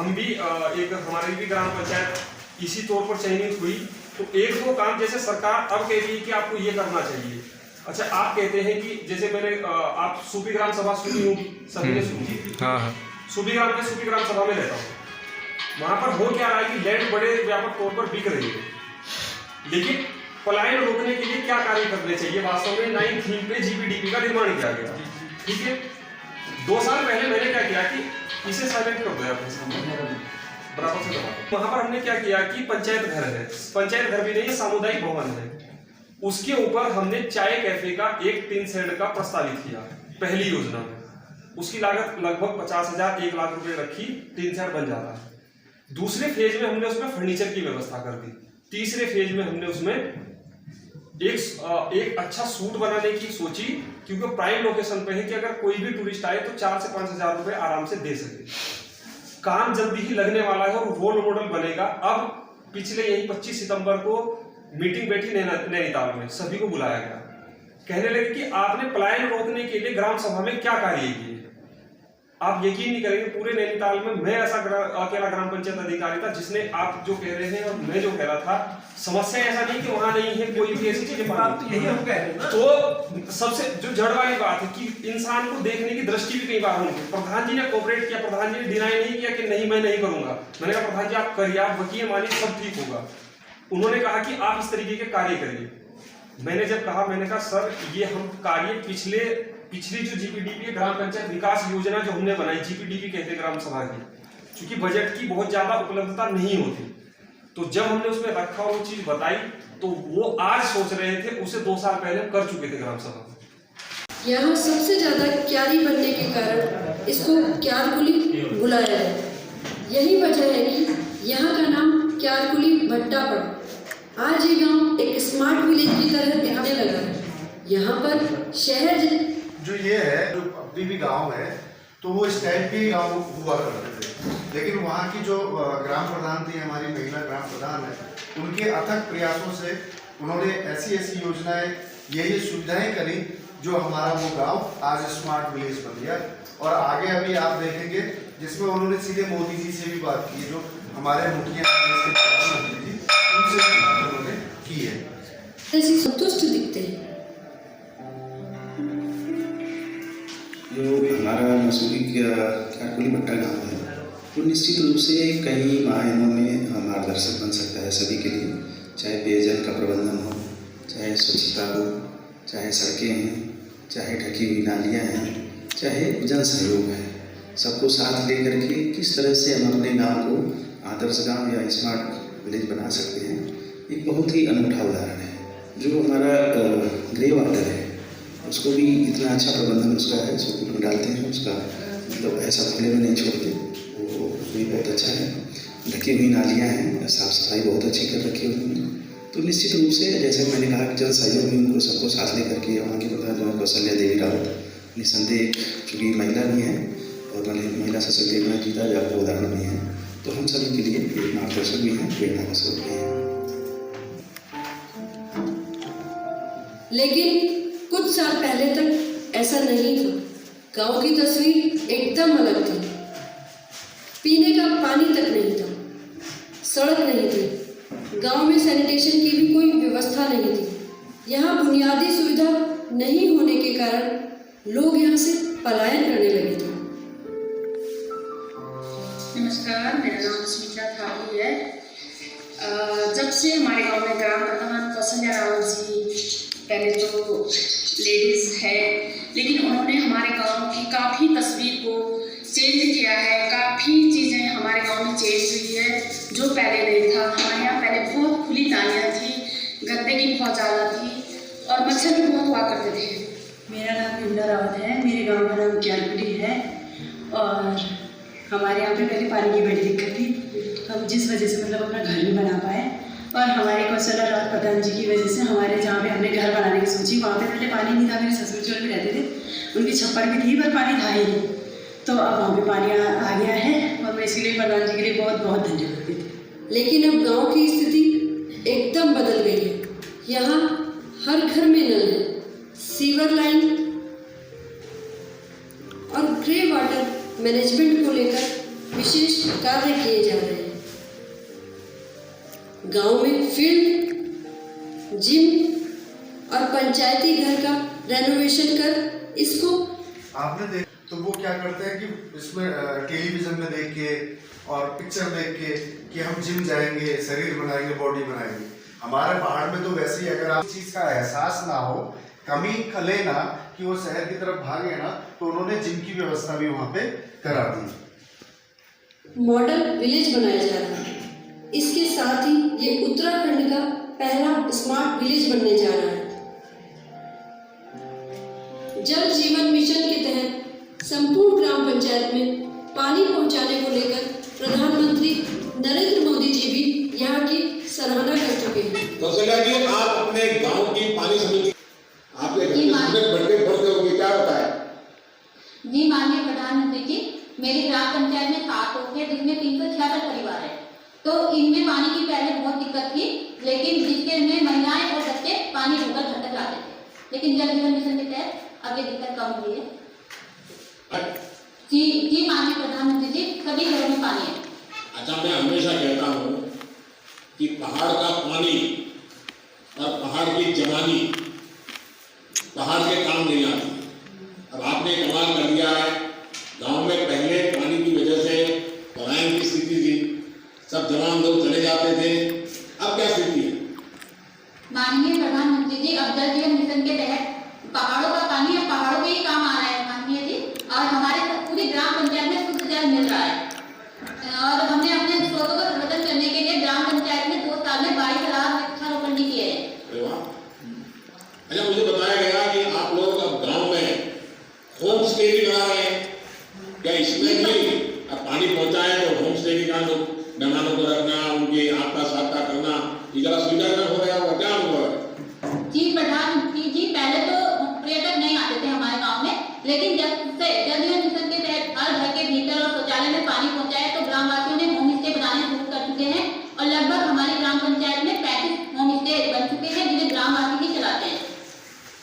हम भी एक हमारी भी ग्राम पंचायत इसी तौर पर चयनित हुई। तो एक दो काम जैसे सरकार अब कह रही है कि आपको ये करना चाहिए। अच्छा, आप कहते हैं कि जैसे मैंने आप सूबी ग्राम सभा सुनी होगी, सभी ने सुनी। हाँ। सूबी ग्राम सभा में रहता हूँ। वहां पर हो क्या रहा है कि लैंड बड़े व्यापक तौर पर बिक रही है, लेकिन पलायन रोकने के लिए क्या कार्य करने चाहिए। वास्तव में 9 थीम पे जीपीडीपी का निर्माण किया गया, ठीक है। 2 साल पहले मैंने क्या किया कि इसे साइलेंट कर दिया अपने सामने बराबर से दबा। वहां पर हमने क्या किया कि पंचायत घर है, पंचायत घर भी नहीं, सामुदायिक भवन है, उसके ऊपर हमने चाय कैफे का एक टीन शेड का प्रस्तावित किया पहली योजना में। उसकी लागत लगभग 50,000 1 लाख रुपए रखी, टीन शेड बन जाता है। दूसरे फेज में हमने उसमें फर्नीचर की व्यवस्था कर दी। तीसरे फेज में हमने उसमें एक अच्छा सूट बनाने की सोची, क्योंकि प्राइम लोकेशन पे है कि अगर कोई भी टूरिस्ट आए तो 4 से 5 हजार रुपए आराम से दे सके। काम जल्दी ही लगने वाला है और रोल मॉडल बनेगा। अब पिछले यही 25 सितंबर को मीटिंग बैठी नैनीताल में, सभी को बुलाया गया। कहने लगे कि आपने पलायन रोकने के लिए ग्राम सभा में क्या कार्य किए। आप यकीन नहीं करेंगे, पूरे नैनीताल में मैं ऐसा अकेला ग्राम पंचायत अधिकारी था जिसने आप जो कह रहे हैं और मैं जो कह रहा था, समस्या ऐसा नहीं कि वहां नहीं है कोई भी ऐसी चीजें, तो यही हम कह रहे हैं ना। तो सबसे जो जड़ वाली बात है कि इंसान को देखने की दृष्टि भी कई बार होगी। प्रधान जी ने कोऑपरेट किया, प्रधान जी ने डिनाई नहीं किया कि नहीं मैं नहीं करूंगा। मैंने कहा प्रधान जी आप करिए, आप वकील मानिए, सब ठीक होगा। उन्होंने कहा कि आप इस तरीके के कार्य करिए। मैंने जब कहा, मैंने कहा सर ये हम कार्य पिछली जो जीपीडीपी ग्राम पंचायत विकास योजना जो हमने बनाई, जीपीडीपी कहते ग्राम सभा की, क्योंकि बजट की बहुत ज्यादा उपलब्धता नहीं होती, तो जब हमने उसमें रखा वो चीज बताई तो वो आज सोच रहे थे, उसे 2 साल पहले हम कर चुके थे ग्राम सभा। यहाँ सबसे ज्यादा क्यारी बनने के कारण इसको क्यारकुली बुलाया है। यही वजह है कि यहाँ का नाम क्यारकुली भट्टा पड़ा। आज ये गांव एक स्मार्ट विलेज की तरह दिखने लगा है। यहाँ पर शहर जो ये है, जो अभी भी गांव है, तो वो इस टाइप के गांव हुआ करते थे। लेकिन वहाँ की जो ग्राम प्रधान थी, हमारी महिला ग्राम प्रधान है, उनके अथक प्रयासों से उन्होंने ऐसी योजनाएं, ये सुविधाएं करी जो हमारा वो गांव आज स्मार्ट विलेज बन गया। और आगे अभी आप देखेंगे जिसमें उन्होंने सीधे मोदी जी से भी बात की, जो हमारे मुखिया प्रधानमंत्री जी, उनसे भी बात उन्होंने की है। ऐसी संतुष्ट दिखते हैं। जो हमारा मसूरी क्यारकुली भट्टा गाँव है, वो निश्चित रूप से कई मायनों में मार्गदर्शक बन सकता है सभी के लिए। चाहे पेयजल का प्रबंधन हो, चाहे स्वच्छता हो, चाहे सड़कें हैं, चाहे ढकी हुई नालियाँ हैं, चाहे जन सहयोग है, सबको साथ लेकर के किस तरह से हम अपने गांव को आदर्श गांव या स्मार्ट विलेज बना सकते हैं, एक बहुत ही अनूठा उदाहरण है। जो हमारा ग्रे वाटर है, उसको भी इतना अच्छा प्रबंधन उसका है, उसको कूट में डालते हैं, उसका मतलब ऐसा खुले में नहीं छोड़ते, वो भी बहुत अच्छा है। ढकी हुई नालियाँ हैं, साफ़ सफाई बहुत अच्छी कर रखी है उन्होंने। तो निश्चित रूप से जैसे मैंने कहा कि जन सहयोग में उनको सबको साथ लेकर के, वहाँ की प्रधान जो है कौशल्या देवी रावत, निसंदेह चूँकि महिला भी हैं और महिला सशक्तिकरण की तरह उदाहरण भी हैं, तो हम सभी के लिए एक मार्गदर्शक भी हैं, प्रेरणा का स्रोत भी है। लेकिन कुछ साल पहले तक ऐसा नहीं था। गांव की तस्वीर एकदम अलग थी। पीने का पानी तक नहीं था, सड़क नहीं थी, गांव में सैनिटेशन की भी कोई व्यवस्था नहीं थी। यहाँ बुनियादी सुविधा नहीं होने के कारण लोग यहाँ से पलायन करने लगे थे। नमस्कार, मेरा नाम स्मिता थाली है। जब से हमारे गांव में ग्राम प्रधान कौशल्या रावत जी, पहले तो लेडीज़ है, लेकिन उन्होंने हमारे गांव की काफ़ी तस्वीर को चेंज किया है। काफ़ी चीज़ें हमारे गांव में चेंज हुई है जो पहले नहीं था। हमारे यहाँ पहले बहुत खुली नालियाँ थी, गंदगी बहुत ज़्यादा थी और मच्छर भी बहुत हुआ करते थे। मेरा नाम इंदा रावत है, मेरे गांव का नाम क्यारकुली है और हमारे यहाँ पे पहले पानी की बड़ी दिक्कत थी। हम जिस वजह से मतलब अपना घर नहीं बना पाए, और हमारे कौशल्या रावत प्रधान जी की वजह से हमारे जहाँ पे हमने घर बनाने की सोची, वहाँ पे पहले पानी नहीं था। मेरे ससुर जी भी रहते थे, उनकी छप्पर भी थी पर पानी था ही नहीं। तो अब वहाँ पे पानी आ गया है और मैं इसलिए प्रधान जी के लिए बहुत बहुत धन्यवाद देती हूँ। लेकिन अब गांव की स्थिति एकदम बदल गई है। यहाँ हर घर में नल है, सीवर लाइन और ग्रे वाटर मैनेजमेंट को लेकर विशेष कार्य किए जा रहे हैं। गांव में फील्ड, जिम और पंचायती घर का रेनोवेशन कर इसको आपने देख तो वो क्या करते हैं कि इसमें टेलीविजन में देख के और पिक्चर देख के कि हम जिम जाएंगे, शरीर बनाएंगे, बॉडी बनाएंगे। हमारे पहाड़ में तो वैसे ही अगर आप चीज का एहसास ना हो, कमी खले ना कि वो शहर की तरफ भागे ना, तो उन्होंने जिम की व्यवस्था भी वहाँ पे करा दी। मॉडल विलेज बनाया जा रहा है। इसके साथ ही ये उत्तराखंड का पहला स्मार्ट विलेज बनने जा रहा है। जल जीवन मिशन के तहत संपूर्ण ग्राम पंचायत में पानी पहुंचाने को लेकर प्रधानमंत्री नरेंद्र मोदी जी भी यहाँ की सराहना कर चुके हैं। कौशल्या जी, आप अपने गांव की पानी समिति आपके बढ़ते होंगे, क्या बताए? जी माननीय प्रधानमंत्री जी, मेरी ग्राम पंचायत में 7 लोग हैं जिसमें 366 परिवार है। तो इनमें पानी की पहले बहुत दिक्कत थी, लेकिन जिसके में महिलाएं और बच्चे पानी ढूंढकर घर तक लाते थे, लेकिन जल जीवन मिशन के तहत अब ये दिक्कत कम हुई है। जी माननीय प्रधानमंत्री जी, सभी घरों में पानी है। अच्छा, मैं हमेशा कहता हूँ कि पहाड़ का पानी और पहाड़ की जवानी पहाड़ के काम नहीं आती। अब आपने कमाल कर दिया है। गांव में पहले पानी की वजह से पलायन की स्थिति थी, सब जवान लोग चले जाते थे। अब क्या स्थिति है? माननीय प्रधानमंत्री जी, अब जल जीवन मिशन के तहत पहाड़ों का पानी अब पहाड़ों के ही काम आ रहा है माननीय जी, और हमारे पूरी ग्राम पंचायत में शुद्ध जल मिल रहा है। और हमने अपने स्रोतों का संवर्धन करने के लिए ग्राम पंचायत में 2 साल में 22,000 वृक्षारोपण भी किए हैं। अच्छा, मुझे बताया गया कि आप लोग अब गांव में होम स्टे भी बना रहे हैं, क्या इसमें भी अब पानी पहुंचाए तो होम स्टे भी का लोग मेहमानों को रखना, उनकी आपका साधना करना, ये जरा सुविधाजनक हो गया होगा, क्या अनुभव है? जी प्रधानमंत्री जी, पहले तो पर्यटक नहीं आते थे हमारे गांव में, लेकिन जब से जल जीवन मिशन के तहत हर घर के भीतर और शौचालय में पानी पहुंचाया तो ग्रामवासियों ने होम स्टे बनाने शुरू कर चुके हैं, और लगभग हमारी ग्राम पंचायत में 35 होम स्टे बन चुके हैं जिन्हें ग्रामवासी ही चलाते हैं।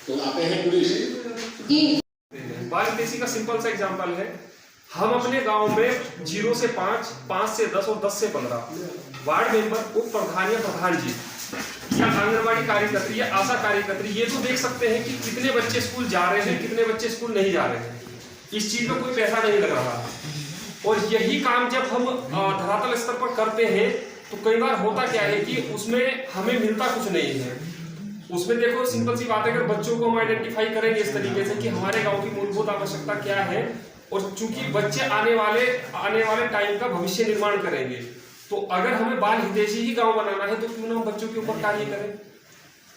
तो आते हैं टूरिस्ट जी, बाल हितैषी का सिंपल सा एग्जांपल है। हम अपने गांव में 0 से 5, 5 से 10 और 10 से 15 वार्ड मेंबर, उप प्रधान या प्रधान जी या आंगनबाड़ी कार्यकर्त्री या आशा कार्यकर्त्री, ये तो देख सकते हैं कि कितने बच्चे स्कूल जा रहे हैं, कितने बच्चे स्कूल नहीं जा रहे हैं। इस चीज में कोई पैसा नहीं लग रहा है। और यही काम जब हम धरातल स्तर पर करते हैं तो कई बार होता क्या है कि उसमें हमें मिलता कुछ नहीं है। उसमें देखो, सिंपल सी बात है, अगर बच्चों को हम आइडेंटिफाई करेंगे इस तरीके से कि हमारे गांव की मूलभूत आवश्यकता क्या है, और चूंकि बच्चे आने वाले टाइम का भविष्य निर्माण करेंगे, तो अगर हमें बाल हितैषी ही गांव बनाना है तो क्यों ना हम बच्चों के ऊपर कार्य करें।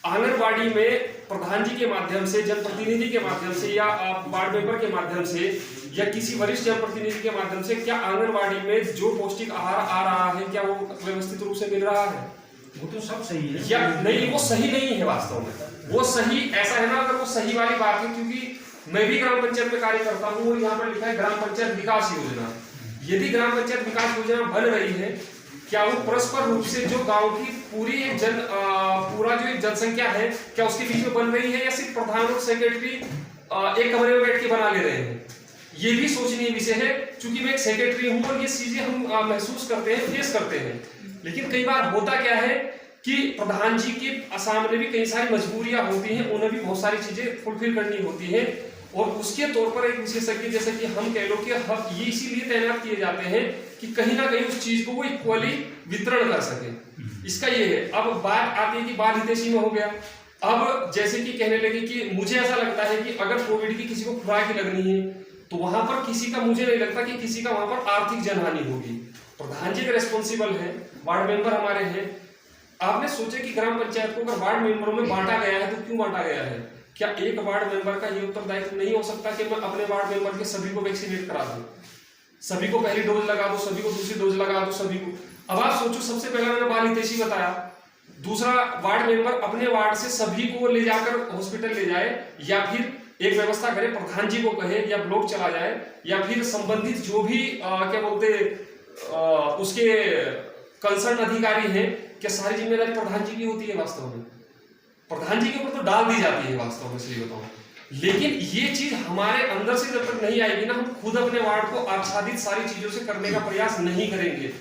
आंगनबाड़ी में प्रधान जी के माध्यम से, जनप्रतिनिधि के माध्यम से या वार्ड मेंबर के माध्यम से या किसी वरिष्ठ जनप्रतिनिधि के माध्यम से क्या आंगनबाड़ी में जो पौष्टिक आहार आ रहा है, क्या वो व्यवस्थित रूप से मिल रहा है? वो तो सब सही है या नहीं, वो सही नहीं है वास्तव में। वो सही ऐसा है ना, अगर वो सही वाली बात है, क्योंकि मैं भी ग्राम पंचायत में कार्य करता हूँ और यहाँ पर लिखा है ग्राम पंचायत विकास योजना। यदि ग्राम पंचायत विकास योजना बन रही है, क्या वो परस्पर रूप से जो गांव की पूरी एक पूरा जो एक जनसंख्या है, क्या उसके बीच में बन रही है, या सिर्फ प्रधान और सेक्रेटरी एक कमरे में बैठ के बना ले रहे हैं? ये भी सोचनीय विषय है, क्योंकि मैं एक सेक्रेटरी हूं और ये चीजें हम महसूस करते हैं, फेस करते हैं। लेकिन कई बार होता क्या है कि प्रधान जी के सामने भी कई सारी मजबूरियां होती हैं, उन्हें भी बहुत सारी चीजें फुलफिल करनी होती है, और उसके तौर पर एक विशेषज्ञ जैसे कि हम कह लो कि ये इसीलिए तैनात किए जाते हैं कि कहीं ना कहीं उस चीज को वो इक्वली वितरण कर सके। इसका ये है। अब बात आती है कि बाल हितैषी में हो गया। अब जैसे कि कहने लगे कि मुझे ऐसा लगता है कि अगर कोविड की किसी को खुराक लगनी है तो वहां पर किसी का, मुझे नहीं लगता कि किसी का वहां पर आर्थिक जनहानि होगी। प्रधान जी का रेस्पॉन्सिबल है, वार्ड मेंबर हमारे हैं। आपने सोचे कि ग्राम पंचायत को अगर वार्ड मेंबरों में बांटा गया है तो क्यों बांटा गया है? क्या एक वार्ड मेंबर का ये उत्तरदायित्व नहीं हो सकता कि मैं अपने वार्ड मेंबर के सभी को वैक्सीनेट करा दूं, सभी को पहली डोज लगा दूं, सभी को दूसरी डोज लगा दूं, सभी को? अब आप सोचो, सबसे पहला मैंने बाल हितैषी बताया, दूसरा वार्ड मेंबर अपने वार्ड से सभी को ले जाकर हॉस्पिटल ले जाए, या फिर एक व्यवस्था करे, प्रधान जी को कहे या ब्लॉक चला जाए, या फिर संबंधित जो भी क्या बोलते उसके कंसर्न अधिकारी हैं, क्या सारी जिम्मेदारी प्रधान जी की होती है? वास्तव में प्रधान जी के ऊपर तो डाल दी जाती है वास्तव में, सही बताऊं लेकिन ये चीज हमारे अंदर से जब तक नहीं आएगी ना, हम खुद अपने वार्ड को आच्छादित सारी चीजों से करने का प्रयास नहीं करेंगे।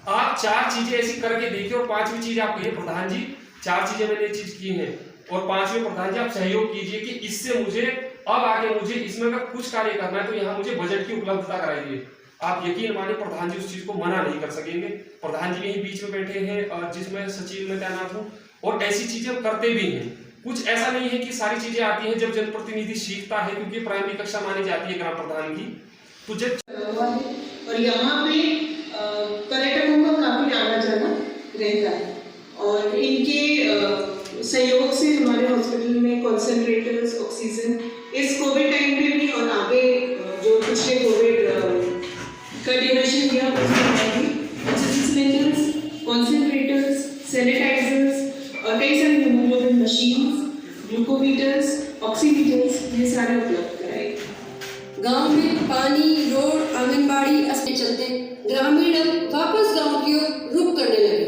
आप 4 चीजें ऐसी करके देखिए और 5वीं चीज आप कहिए प्रधान जी 4 चीजें मैंने ये चीज की हैं, और 5वीं प्रधान जी आप सहयोग कीजिए कि इससे मुझे अब आगे मुझे इसमें अगर कुछ कार्य करना है तो यहाँ मुझे बजट की उपलब्धता कराइए। आप यकीन मानिए प्रधान जी उस चीज को मना नहीं कर सकेंगे। प्रधान जी यही बीच में बैठे हैं जिसमें सचिव में तैनात हूँ, और ऐसी चीजें हम करते भी हैं। कुछ ऐसा नहीं है कि सारी चीजें आती हैं जब जनप्रतिनिधि सीखता है, क्योंकि प्राइमरी कक्षा मानी जाती है ग्राम प्रधान की, तो जब और यहाँ पे पर्यटकों का काफी आना जाना रहता है, और इनके सहयोग से हमारे हॉस्पिटल में कॉन्सेंट्रेटर्स, ऑक्सीजन इस कोविड टाइम पे भी और आगे जो पिछले कोविड का ड्यूरेशन दिया उसमें भी ऑक्सीजन कॉन्सेंट्रेटर्स, सैनिटाइजर्स और कई सारी हीमोग्लोबिन मशीन्स, ग्लूकोमीटर्स, ऑक्सीमीटर्स ये सारे उपलब्ध कराए। गांव में पानी, रोड, आंगनबाड़ी अस्पताल चलते ग्रामीण अब वापस गांव की ओर रुख करने लगे।